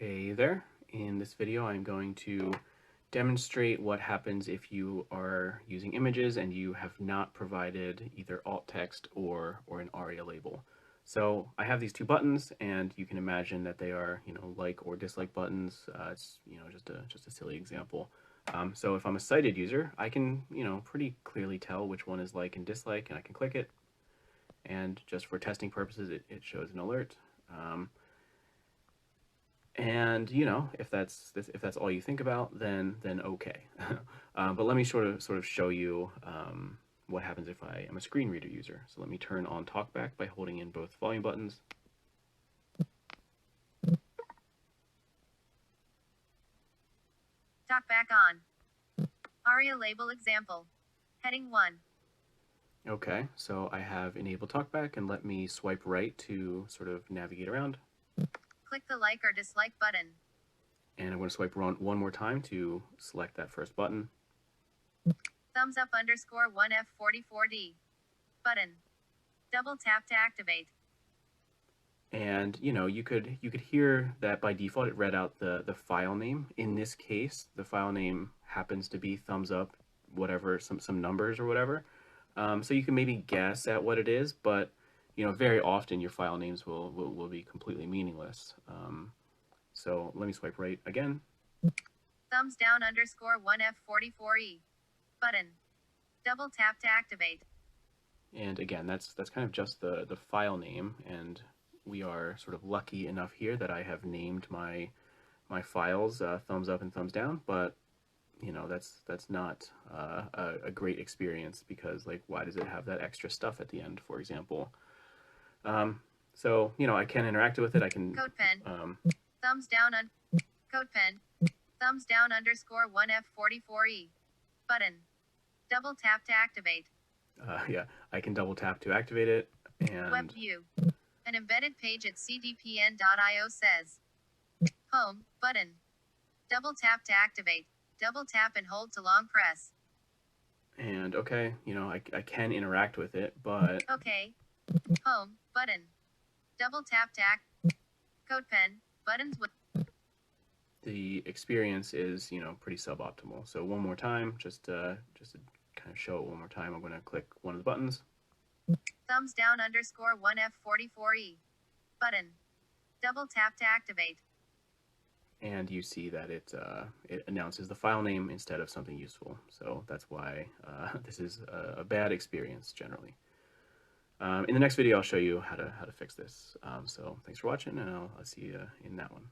Hey there. In this video, I'm going to demonstrate what happens if you are using images and you have not provided either alt text or an ARIA label. So I have these two buttons, and you can imagine that they are, like or dislike buttons. It's, just a silly example. So if I'm a sighted user, I can, pretty clearly tell which one is like and dislike, and I can click it. And just for testing purposes, it shows an alert. And if that's all you think about, then okay. But let me sort of show you what happens if I am a screen reader user. So let me turn on TalkBack by holding in both volume buttons. TalkBack on. ARIA label example. Heading 1. Okay, so I have enabled TalkBack, and let me swipe right to sort of navigate around. Click the like or dislike button. And I'm going to swipe around one more time to select that first button. Thumbs up _1F44D. Button. Double tap to activate. And you could hear that by default it read out the file name. In this case, the file name happens to be thumbs up, whatever, some numbers or whatever. So you can maybe guess at what it is, but very often your file names will be completely meaningless. So let me swipe right again. Thumbs down _1F44E. Button. Double tap to activate. And again, that's kind of just the file name, and we are sort of lucky enough here that I have named my files thumbs up and thumbs down, but that's not a great experience, because like, why does it have that extra stuff at the end, for example? So I can interact with it. I can code pen. Thumbs down on code pen. Thumbs down _1F44E. Button. Double tap to activate. Yeah, I can double tap to activate it. And web view. An embedded page at cdpn.io says home button. Double tap to activate. Double tap and hold to long press. And okay, I can interact with it, but okay. Home button. Double tap to code pen buttons with the experience is pretty suboptimal. So one more time, just to kind of show it one more time, I'm going to click one of the buttons. Thumbs down _1F44E. Button. Double tap to activate. And you see that it announces the file name instead of something useful. So that's why this is a bad experience generally. In the next video, I'll show you how to fix this. So thanks for watching, and I'll see you in that one.